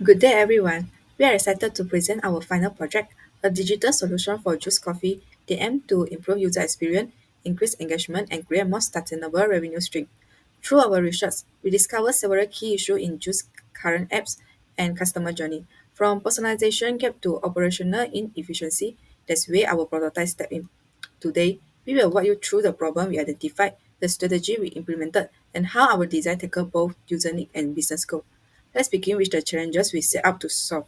Good day, everyone. We are excited to present our final project, a digital solution for Juice Coffee. They aim to improve user experience, increase engagement, and create more sustainable revenue stream. Through our research, we discovered several key issues in Juice current apps and customer journey. From personalization gap to operational inefficiency, that's where our prototype step in. Today, we will walk you through the problem we identified, the strategy we implemented, and how our design tackle both user need and business goal. Let's begin with the challenges we set out to solve.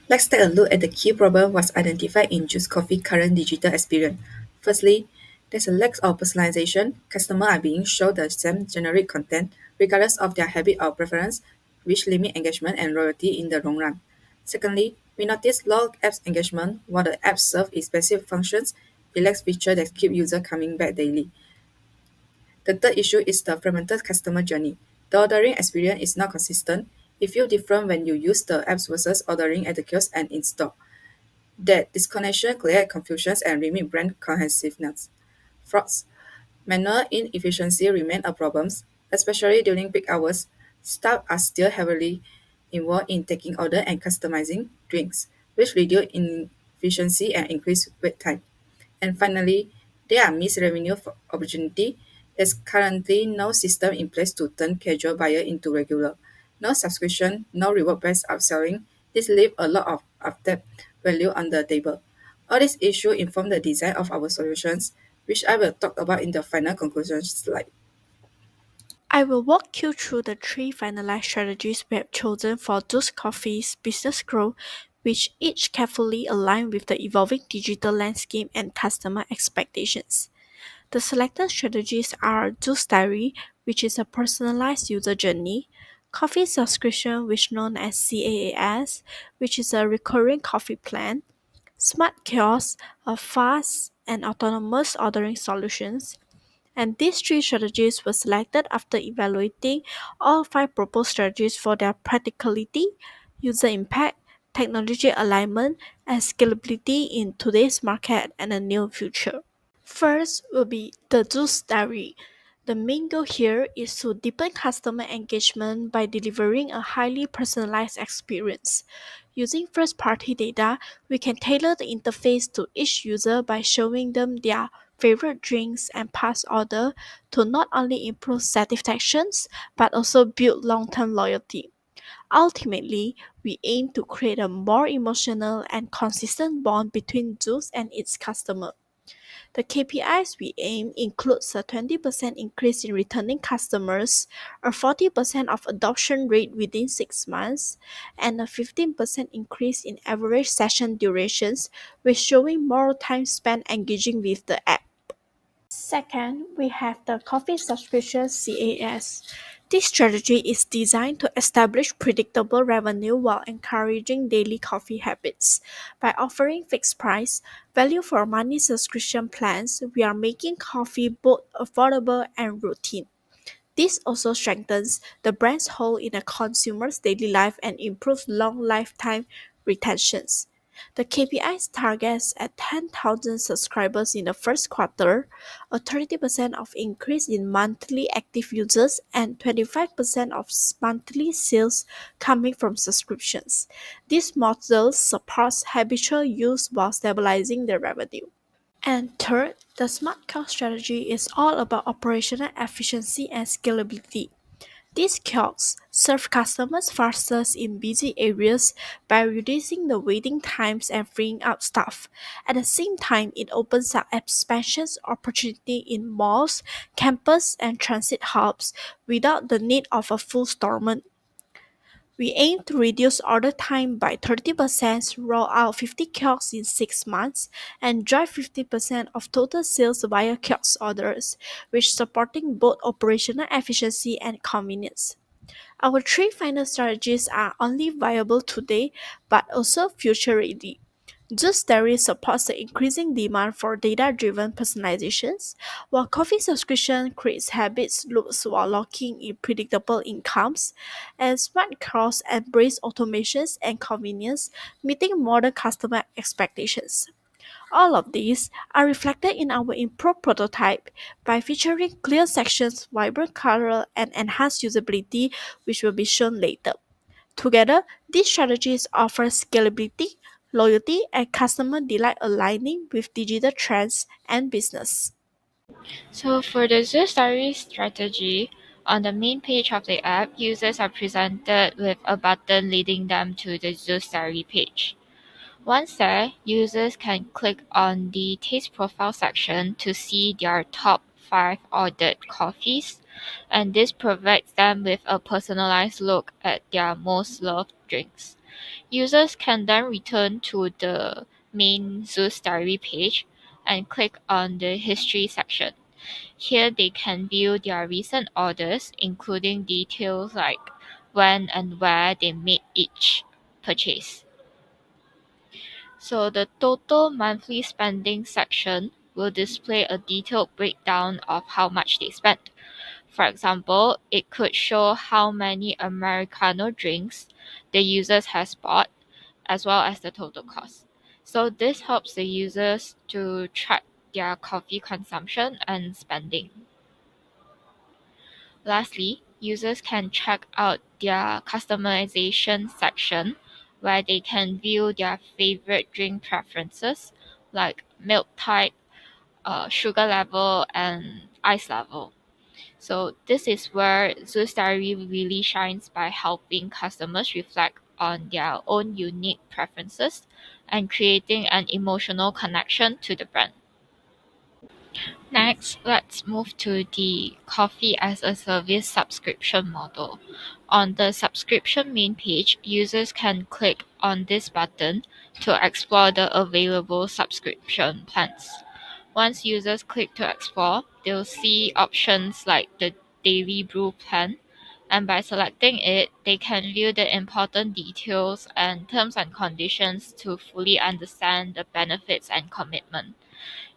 Let's take a look at the key problem was identified in Juice Coffee current digital experience. Firstly, there's a lack of personalization. Customers are being shown the same generic content regardless of their habit or preference, which limit engagement and loyalty in the long run. Secondly, we notice low apps engagement while the app serves its specific functions, it lacks features that keep users coming back daily. The third issue is the fragmented customer journey. The ordering experience is not consistent. It feels different when you use the apps versus ordering at the kiosk and in store. That disconnection creates confusions and limit brand cohesiveness. Frauds. Manual inefficiency remain a problem, especially during peak hours. Staff are still heavily involved in taking order and customizing drinks, which reduce inefficiency and increase wait time. And finally, there are missed revenue opportunity. There's currently no system in place to turn casual buyer into regular. No subscription, no reward-based upselling. This leaves a lot of untapped value on the table. All these issues inform the design of our solutions, which I will talk about in the final conclusion slide. I will walk you through the three finalized strategies we have chosen for Juice Coffee's business growth, which each carefully align with the evolving digital landscape and customer expectations. The selected strategies are Juice Diary, which is a personalized user journey, Coffee Subscription, which known as CAAS, which is a recurring coffee plan, Smart Kiosk, a fast and autonomous ordering solutions, and these three strategies were selected after evaluating all five proposed strategies for their practicality, user impact, technology alignment, and scalability in today's market and the near future. First will be the Juice Diary. The main goal here is to deepen customer engagement by delivering a highly personalized experience. Using first party data, we can tailor the interface to each user by showing them their favorite drinks and past order to not only improve satisfactions but also build long term loyalty. Ultimately, we aim to create a more emotional and consistent bond between Juice and its customer. The KPIs we aim includes a 20% increase in returning customers, a 40% of adoption rate within 6 months, and a 15% increase in average session durations, with showing more time spent engaging with the app. Second, we have the coffee subscription CAS. This strategy is designed to establish predictable revenue while encouraging daily coffee habits. By offering fixed price, value for money subscription plans, we are making coffee both affordable and routine. This also strengthens the brand's hold in a consumer's daily life and improves long lifetime retentions. The KPIs targets at 10,000 subscribers in the first quarter, a 30% of increase in monthly active users, and 25% of monthly sales coming from subscriptions. This model supports habitual use while stabilizing the revenue. And third, the smart cost strategy is all about operational efficiency and scalability. These kiosks serve customers faster in busy areas by reducing the waiting times and freeing up staff. At the same time, it opens up expansion opportunity in malls, campus, and transit hubs without the need of a full storefront. We aim to reduce order time by 30%, roll out 50 kiosks in 6 months, and drive 50% of total sales via kiosk orders, which supporting both operational efficiency and convenience. Our three final strategies are only viable today but also future ready. Just Dairy supports the increasing demand for data driven personalizations, while coffee subscription creates habits loops while locking in predictable incomes, and Smart Cross embrace automations and convenience, meeting modern customer expectations. All of these are reflected in our improved prototype by featuring clear sections, vibrant color, and enhanced usability, which will be shown later. Together, these strategies offer scalability, loyalty, and customer delight aligning with digital trends and business. So for the Zoo Story strategy, on the main page of the app, users are presented with a button leading them to the Zoo Story page. Once there, users can click on the Taste Profile section to see their top 5 ordered coffees, and this provides them with a personalized look at their most loved drinks. Users can then return to the main Zeus Diary page and click on the History section. Here they can view their recent orders, including details like when and where they made each purchase. So the total monthly spending section will display a detailed breakdown of how much they spent. For example, it could show how many Americano drinks the users has bought as well as the total cost. So this helps the users to track their coffee consumption and spending. Lastly, users can check out their customization section where they can view their favorite drink preferences like milk type, sugar level, and ice level. So this is where Zeus Diary really shines by helping customers reflect on their own unique preferences and creating an emotional connection to the brand. Next, let's move to the Coffee as a Service subscription model. On the subscription main page, users can click on this button to explore the available subscription plans. Once users click to explore, they'll see options like the Daily Brew plan, and by selecting it, they can view the important details and terms and conditions to fully understand the benefits and commitment.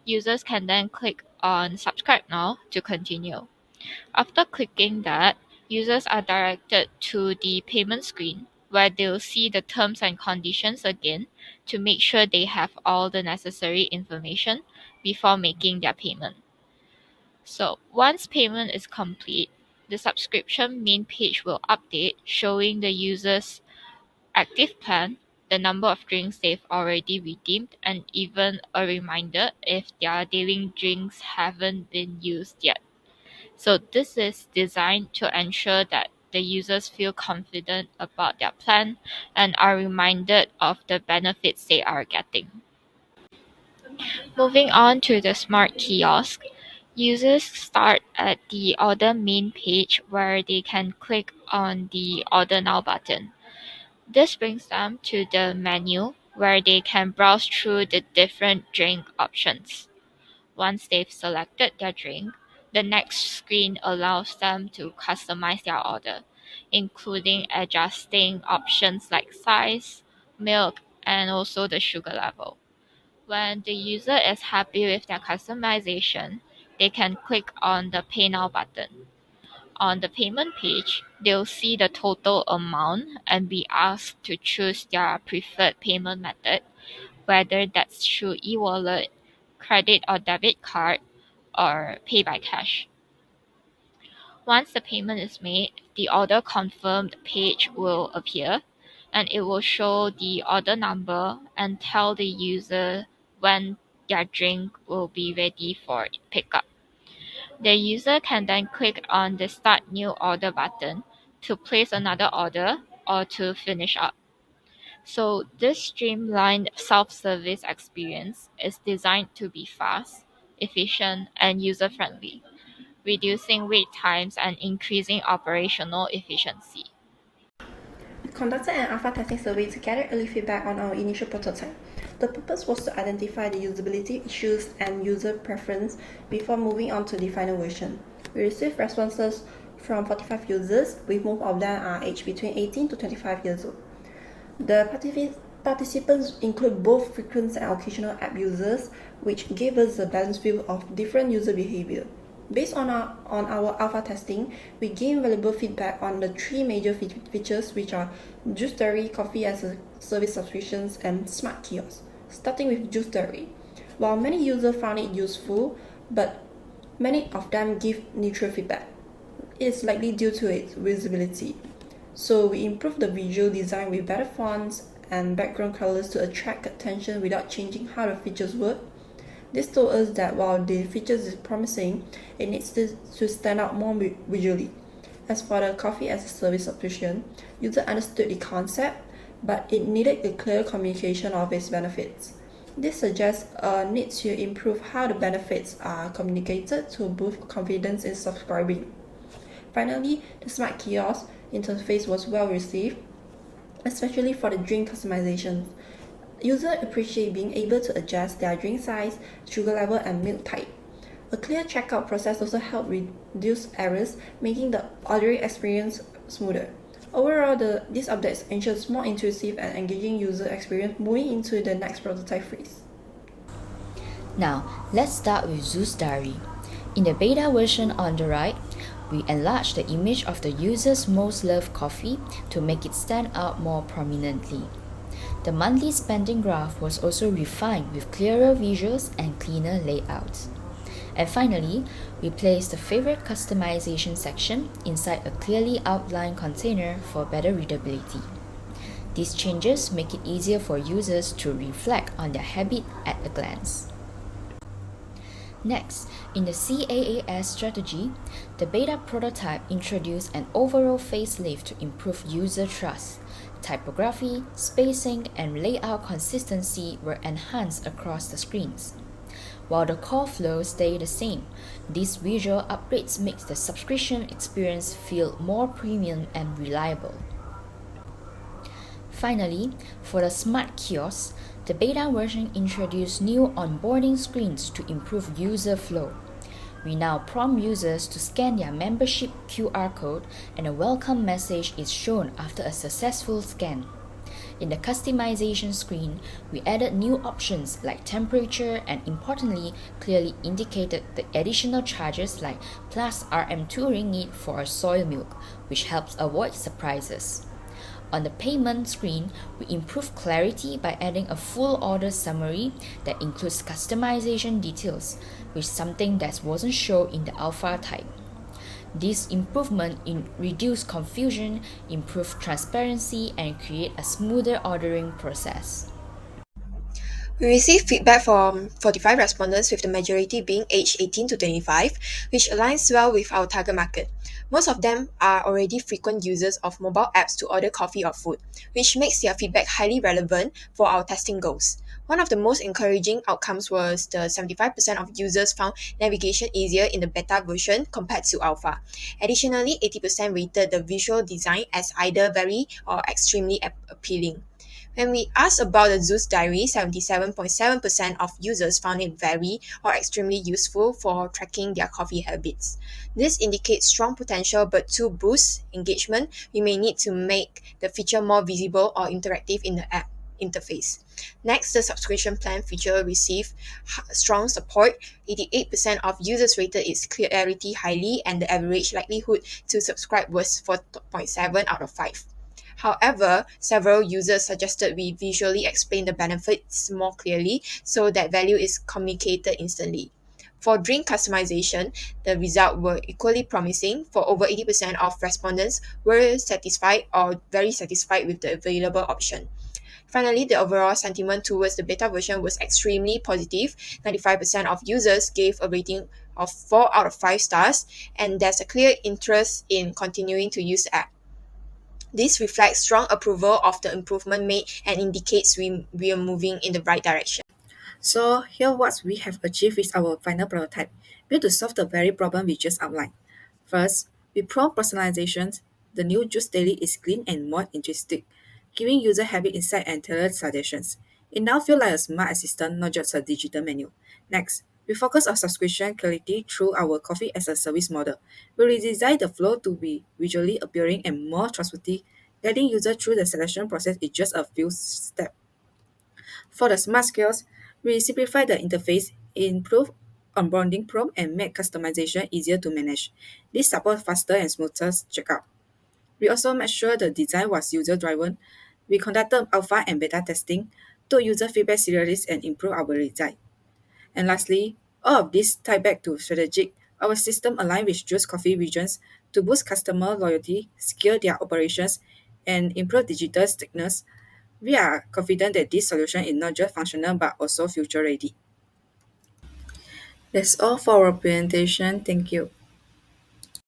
Users can then click on Subscribe Now to continue. After clicking that, users are directed to the payment screen where they'll see the terms and conditions again to make sure they have all the necessary information before making their payment. So once payment is complete, the subscription main page will update showing the user's active plan, the number of drinks they've already redeemed, and even a reminder if their daily drinks haven't been used yet. So this is designed to ensure that the users feel confident about their plan and are reminded of the benefits they are getting. Moving on to the smart kiosk, users start at the order main page where they can click on the order now button. This brings them to the menu where they can browse through the different drink options. Once they've selected their drink, the next screen allows them to customize their order, including adjusting options like size, milk, and also the sugar level. When the user is happy with their customization, they can click on the Pay Now button. On the payment page, they'll see the total amount and be asked to choose their preferred payment method, whether that's through e-wallet, credit or debit card, or pay by cash. Once the payment is made, the order confirmed page will appear and it will show the order number and tell the user when their drink will be ready for pickup. The user can then click on the Start New Order button to place another order or to finish up. So this streamlined self-service experience is designed to be fast, efficient, and user-friendly, reducing wait times and increasing operational efficiency. We conducted an alpha testing survey to gather early feedback on our initial prototype. The purpose was to identify the usability issues and user preference before moving on to the final version. We received responses from 45 users, with most of them are aged between 18 to 25 years old. The participants include both frequent and occasional app users, which gave us a balanced view of different user behavior. Based on our alpha testing, we gained valuable feedback on the three major features, which are Juice Coffee as a Service subscriptions, and smart kiosks. Starting with Juice. While many users found it useful, but many of them give neutral feedback. It is likely due to its visibility. So we improved the visual design with better fonts and background colors to attract attention without changing how the features work. This told us that while the features is promising, it needs to stand out more visually. As for the coffee as a service subscription, users understood the concept, but it needed a clear communication of its benefits. This suggests a need to improve how the benefits are communicated to boost confidence in subscribing. Finally, the smart kiosk interface was well received, especially for the drink customization. Users appreciate being able to adjust their drink size, sugar level, and milk type. A clear checkout process also helped reduce errors, making the ordering experience smoother. Overall, these updates ensures more intuitive and engaging user experience moving into the next prototype phase. Now, let's start with Zeus Diary. In the beta version on the right, we enlarged the image of the user's most loved coffee to make it stand out more prominently. The monthly spending graph was also refined with clearer visuals and cleaner layouts. And finally, we placed the favorite customization section inside a clearly outlined container for better readability. These changes make it easier for users to reflect on their habit at a glance. Next, in the CAAS strategy, the beta prototype introduced an overall facelift to improve user trust. Typography, spacing, and layout consistency were enhanced across the screens. While the core flow stayed the same, these visual upgrades make the subscription experience feel more premium and reliable. Finally, for the smart kiosks, the beta version introduced new onboarding screens to improve user flow. We now prompt users to scan their membership QR code, and a welcome message is shown after a successful scan. In the customization screen, we added new options like temperature and importantly, clearly indicated the additional charges like plus RM2 ringgit for soy milk, which helps avoid surprises. On the payment screen, we improved clarity by adding a full order summary that includes customization details, which is something that wasn't shown in the alpha type. This improvement reduced confusion, improved transparency, and create a smoother ordering process. We received feedback from 45 respondents, with the majority being aged 18 to 25, which aligns well with our target market. Most of them are already frequent users of mobile apps to order coffee or food, which makes their feedback highly relevant for our testing goals. One of the most encouraging outcomes was the 75% of users found navigation easier in the beta version compared to alpha. Additionally, 80% rated the visual design as either very or extremely appealing. When we asked about the Zeus Diary, 77.7% of users found it very or extremely useful for tracking their coffee habits. This indicates strong potential, but to boost engagement, we may need to make the feature more visible or interactive in the app interface. Next, the subscription plan feature received strong support. 88% of users rated its clarity highly, and the average likelihood to subscribe was 4.7 out of 5. However, several users suggested we visually explain the benefits more clearly so that value is communicated instantly. For drink customization, the results were equally promising. For over 80% of respondents were satisfied or very satisfied with the available option. Finally, the overall sentiment towards the beta version was extremely positive. 95% of users gave a rating of 4 out of 5 stars, and there's a clear interest in continuing to use the app. This reflects strong approval of the improvement made and indicates we are moving in the right direction. So here what we have achieved with our final prototype, built to solve the very problem we just outlined. First, with prompt personalizations, the new Juice Daily is clean and more interesting, giving user habit insight and tailored suggestions. It now feels like a smart assistant, not just a digital menu. Next, we focus on subscription quality through our coffee as a service model. We redesign the flow to be visually appealing and more trustworthy, guiding users through the selection process in just a few steps. For the smart skills, we simplify the interface, improve onboarding prompt, and make customization easier to manage. This supports faster and smoother checkout. We also made sure the design was user-driven. We conducted alpha and beta testing, took user feedback seriously, and improved our design. And lastly, all of this tie back to strategic. Our system align with Juice Coffee regions to boost customer loyalty, scale their operations, and improve digital stickiness. We are confident that this solution is not just functional but also future ready. That's all for our presentation. Thank you.